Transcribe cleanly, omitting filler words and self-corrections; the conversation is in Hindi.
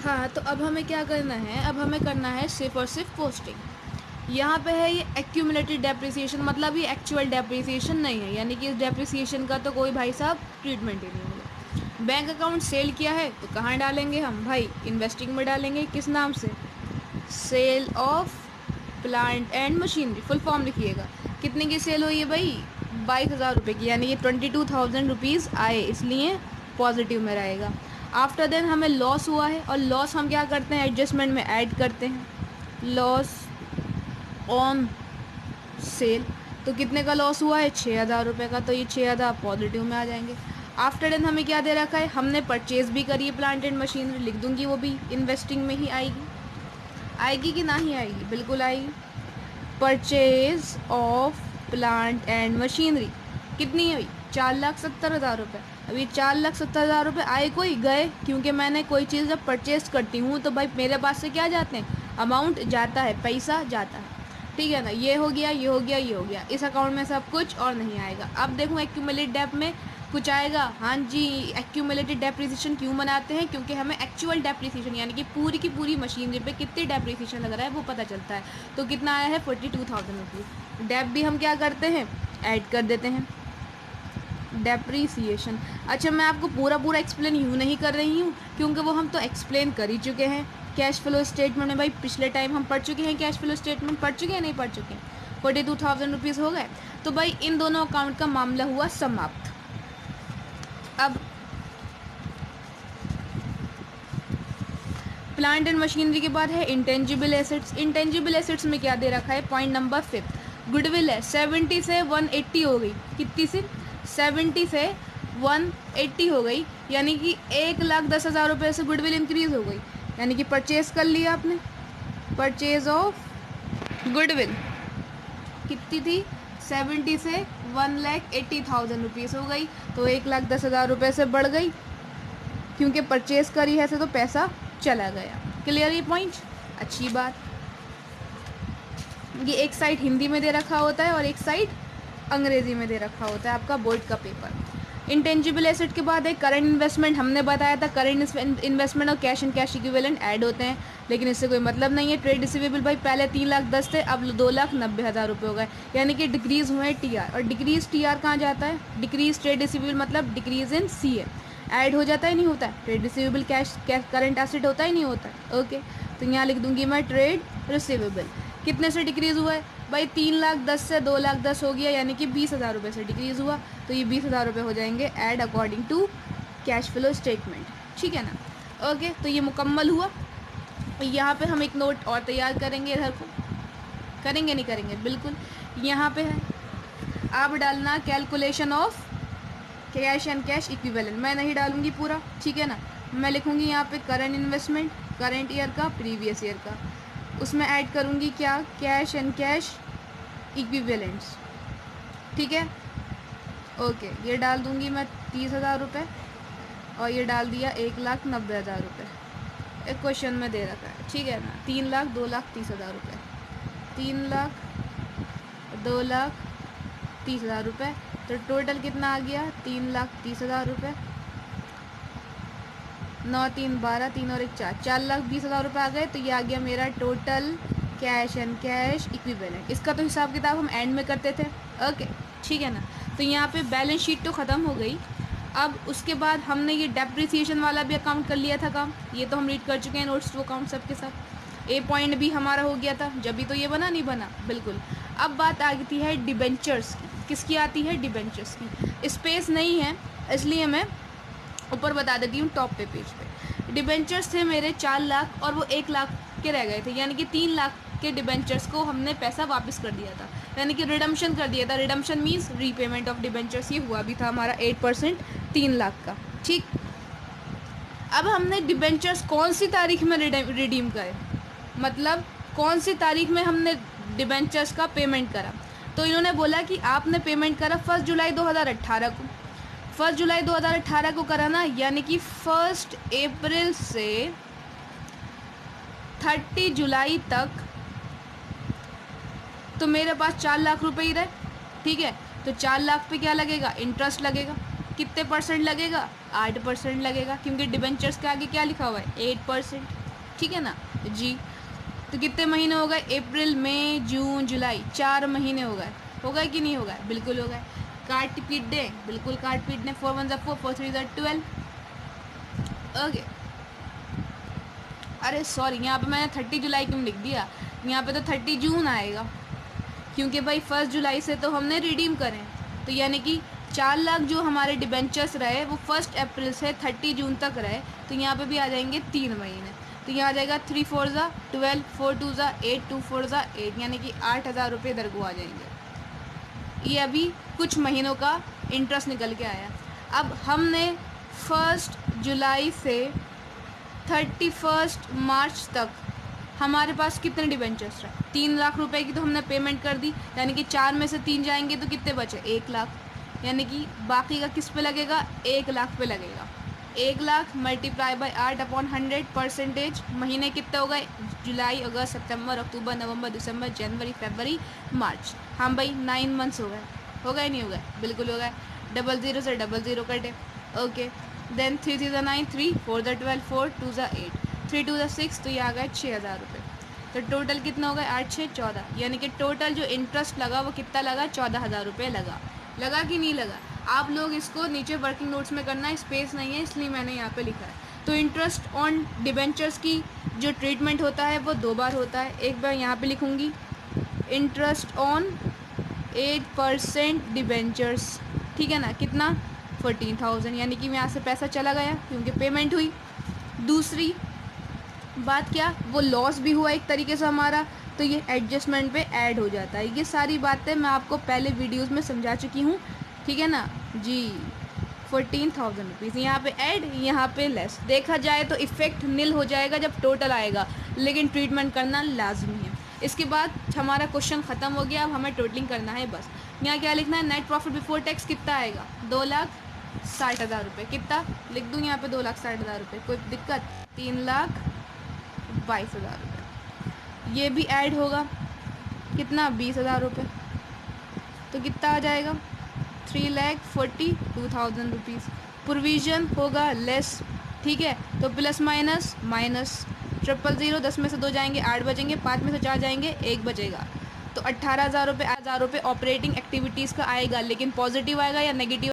हाँ, तो अब हमें क्या करना है, अब हमें करना है सिर्फ और सिर्फ पोस्टिंग। यहाँ पे है ये एक्यूमुलेटेड डेप्रिसिएशन, मतलब ये एक्चुअल डेप्रिसिएशन नहीं है, यानी कि इस डेप्रिसिएशन का तो कोई भाई साहब ट्रीटमेंट ही नहीं होगा। बैंक अकाउंट सेल किया है तो कहाँ डालेंगे हम भाई, इन्वेस्टिंग में डालेंगे। किस नाम से, sale of plant and machinery, full form लिखिएगा। कितने की सेल हुई है भाई, 22,000 रुपये की, यानी कि 22,000 रुपीज़ आए, इसलिए पॉजिटिव में रहेगा। आफ्टर देन हमें लॉस हुआ है, और लॉस हम क्या करते हैं, एडजस्टमेंट में ऐड करते हैं, लॉस ऑन सेल। तो कितने का लॉस हुआ है, 6,000 रुपये का, तो ये 6,000 पॉजिटिव में आ जाएंगे। आफ्टर देन हमें क्या दे रखा है, हमने परचेज भी करी है प्लांट एंड मशीनरी, लिख दूंगी, वो भी इन्वेस्टिंग में ही आएगी। आएगी कि नहीं आएगी, बिल्कुल आएगी। Purchase of plant and machinery कितनी है, 4,70,000 रुपये। अब ये 4,70,000 रुपये आए कोई, गए, क्योंकि मैंने कोई चीज़ जब परचेज करती हूँ तो भाई मेरे पास से क्या जाते हैं, अमाउंट जाता है, पैसा जाता है, ठीक है ना। ये हो गया, ये हो गया, ये हो गया, इस अकाउंट में सब कुछ और नहीं आएगा। अब देखूँ एक्यूमुलेट डेप में कुछ आएगा, हाँ जी। एक्यूमुलेटेड डेप्रिसिएशन क्यों बनाते हैं, क्योंकि हमें एक्चुअल डेप्रिसिएशन यानी कि पूरी की पूरी मशीनरी पे कितनी डेप्रिसिएशन लग रहा है वो पता चलता है। तो कितना आया है, 42,000 रुपीज़। डेप भी हम क्या करते हैं, ऐड कर देते हैं, डेप्रीसिएशन। अच्छा, मैं आपको पूरा पूरा एक्सप्लेन यूँ नहीं कर रही हूँ, क्योंकि वो हम तो एक्सप्लेन कर ही चुके हैं। कैश फ्लो स्टेटमेंट में भाई पिछले टाइम हम पढ़ चुके हैं, कैश फ्लो स्टेटमेंट पढ़ चुके हैं, नहीं पढ़ चुके हैं, 42,000 रुपीज़ हो गए। तो भाई इन दोनों अकाउंट का मामला हुआ समाप्त। अब प्लांट एंड मशीनरी के बाद है इंटेंजिबल एसेट्स। इंटेंजिबल एसेट्स में क्या दे रखा है, पॉइंट नंबर 5, गुडविल है, 70 से 180 हो गई, कितनी से, 70 से 180 हो गई, यानी कि 1,10,000 रुपये से गुडविल इंक्रीज हो गई, यानी कि परचेज कर लिया आपने, परचेज ऑफ गुडविल कितनी थी, 70 से 1,80,000 रुपीज़ हो गई, तो 1,10,000 रुपये से बढ़ गई, क्योंकि परचेज करी है तो पैसा चला गया। क्लियर ये पॉइंट, अच्छी बात। ये एक साइड हिंदी में दे रखा होता है और एक साइड अंग्रेजी में दे रखा होता है आपका बोर्ड का पेपर। इंटेंजिबल एसेट के बाद एक करंट इन्वेस्टमेंट, हमने बताया था करंट इन्वेस्टमेंट और cash and cash equivalent add होते हैं, लेकिन इससे कोई मतलब नहीं है। ट्रेड रिसीवेबल भाई पहले 3,10,000 थे, अब 2,90,000 रुपये हो गए, यानी कि डिक्रीज़ हुए टीआर। और डिक्रीज टीआर कहाँ जाता है, डिक्रीज ट्रेड रिसीवेबल मतलब डिक्रीज इन सीए, ऐड हो जाता है, नहीं होता है। Trade receivable cash current asset होता ही नहीं होता है, ओके। तो यहाँ लिख दूंगी मैं ट्रेड रिसीवेबल कितने से डिक्रीज़ हुआ है भाई, 3,10,000 से 2,10,000 हो गया, यानी कि 20,000 रुपये से डिक्रीज़ हुआ, तो ये 20,000 रुपये हो जाएंगे add according to cash flow statement, ठीक है ना, ओके। तो ये मुकम्मल हुआ। यहाँ पे हम एक नोट और तैयार करेंगे, इधर को करेंगे, नहीं करेंगे, बिल्कुल। यहाँ पे है आप डालना calculation of cash and cash equivalent, मैं नहीं डालूंगी पूरा, ठीक है ना। मैं लिखूंगी यहाँ पे करंट इन्वेस्टमेंट, करंट ईयर का, प्रीवियस ईयर का, उसमें ऐड करूंगी क्या, कैश एंड कैश इक्विवेलेंट्स, ठीक है, ओके। ये डाल दूंगी मैं 30,000 रुपये, और ये डाल दिया 1,90,000 रुपये, एक क्वेश्चन में दे रखा है, ठीक है ना। 3,00,000, 2,30,000 रुपये, 3,00,000, 2,30,000 रुपये, तो टोटल कितना आ गया, 3,30,000 रुपये, 9 3 12, 3 और 1 4, 4,20,000 रुपये आ गए। तो ये आ गया मेरा total cash and cash equivalent. इसका तो हिसाब किताब हम एंड में करते थे, ओके, ठीक है ना। तो यहाँ पे बैलेंस शीट तो ख़त्म हो गई। अब उसके बाद हमने ये डेप्रिसिएशन वाला भी अकाउंट कर लिया था काम, ये तो हम रीड कर चुके हैं नोट्स टू अकाउंट सबके साथ। ए पॉइंट भी हमारा हो गया था, जब भी तो ये बना, नहीं बना, बिल्कुल। अब बात आती है डिबेंचर्स की, किसकी आती है, डिबेंचर्स की। स्पेस नहीं है इसलिए मैं ऊपर बता देती हूँ टॉप पे पेज पे। डिबेंचर्स थे मेरे 4,00,000 और वो 1,00,000 के रह गए थे, यानी कि 3,00,000 के डिबेंचर्स को हमने पैसा वापस कर दिया था, यानी कि रिडम्पशन कर दिया था। Redemption means repayment of debentures, ये हुआ भी था हमारा 8% 3,00,000 का, ठीक। अब हमने डिबेंचर्स कौन सी तारीख में रिडीम करे, मतलब कौन सी तारीख में हमने डिबेंचर्स का पेमेंट करा। तो इन्होंने बोला कि आपने पेमेंट करा 1 जुलाई 2018 को, 1 जुलाई 2018 को करा ना, यानी कि 1 अप्रैल से 30 जुलाई तक तो मेरे पास 4,00,000 रुपये ही रहे, ठीक है। तो 4,00,000 पे क्या लगेगा, इंटरेस्ट लगेगा, कितने परसेंट लगेगा? 8% लगेगा, क्योंकि डिबेंचर्स के आगे क्या लिखा हुआ है? 8%। ठीक है ना जी। तो कितने महीने हो गए? अप्रैल, मई, जून, जुलाई, 4 महीने हो गए। हो गए कि नहीं हो गए? बिल्कुल हो गए। काट पीट दें? बिल्कुल काट पीट दें। 4 1 4, 4 3 12। ओके। अरे सॉरी, यहाँ पे मैंने 30 जुलाई क्यों लिख दिया? यहाँ पे तो 30 जून आएगा, क्योंकि भाई 1 जुलाई से तो हमने रिडीम करें। तो यानी कि 4 लाख जो हमारे डिबेंचर्स रहे वो 1 अप्रैल से 30 जून तक रहे। तो यहाँ पे भी आ जाएंगे 3 महीने। तो यहाँ आ जाएगा 3 4 ज़ा 12, 4 2 ज़ा 8, 2 4 ज़ा 8, यानी कि 8,000 रुपये इधर को आ जाएंगे। ये अभी कुछ महीनों का इंटरेस्ट निकल के आया। अब हमने 1 जुलाई से 31 मार्च तक हमारे पास कितने डिबेंचर्स रहे? 3 लाख रुपए की तो हमने पेमेंट कर दी, यानी कि 4 में से 3 जाएंगे तो कितने बचे? 1 लाख। यानी कि बाकी का किस पे लगेगा? 1 लाख पे लगेगा। 1 लाख मल्टीप्लाई बाई 8/100%। महीने कितने हो गए? जुलाई, अगस्त, सितंबर, अक्टूबर, नवंबर, दिसंबर, जनवरी, फरवरी, मार्च। हाँ भाई 9 मंथ्स हो गए। हो गए नहीं हो गए? बिल्कुल हो गए। 00 से 00 कटे। ओके। देन 3 3 ज़ा 9, 3 4 ज़ा 12, 4 2 ज़ा 8, 3 2 ज़ा 6, तो ये आ गए 6,000 रुपये। तो टोटल कितना हो गया? 8 6 14, यानी कि टोटल जो इंटरेस्ट लगा वो कितना लगा? 14,000 रुपये लगा। लगा कि नहीं लगा? आप लोग इसको नीचे वर्किंग नोट्स में करना, स्पेस नहीं है इसलिए मैंने यहाँ पे लिखा है। तो इंटरेस्ट ऑन डिबेंचर्स की जो ट्रीटमेंट होता है वो 2 बार होता है। एक बार यहाँ पे लिखूँगी, इंटरेस्ट ऑन 8% डिबेंचर्स, ठीक है ना? कितना? 14,000, यानी कि यहाँ से पैसा चला गया क्योंकि पेमेंट हुई। दूसरी बात क्या, वो लॉस भी हुआ एक तरीके से हमारा, तो ये एडजस्टमेंट पे ऐड हो जाता है। ये सारी बातें मैं आपको पहले वीडियोस में समझा चुकी हूँ, ठीक है ना जी। 14,000 रुपीज़ यहाँ पे ऐड, यहाँ पे लेस। देखा जाए तो इफ़ेक्ट नील हो जाएगा जब टोटल आएगा, लेकिन ट्रीटमेंट करना लाजमी है। इसके बाद हमारा क्वेश्चन ख़त्म हो गया। अब हमें टोटलिंग करना है बस। यहाँ क्या लिखना है? नेट प्रॉफिट बिफोर टैक्स कितना आएगा? 2,60,000 रुपये। कितना लिख दूँ यहाँ पे? 2,60,000 रुपये। कोई दिक्कत? 3,22,000 रुपये। ये भी ऐड होगा, कितना? 20,000 रुपये। तो कितना आ जाएगा? 3,42,000 रुपीज़। प्रोविज़न होगा लेस, ठीक है? तो प्लस माइनस माइनस 000, 10 में से 2 जाएंगे, 8 बचेंगे, 5 में से 4 जाएंगे, 1 बचेगा। तो 18,000 रुपये ऑपरेटिंग एक्टिविटीज़ का आएगा, लेकिन पॉजिटिव आएगा या नेगेटिव?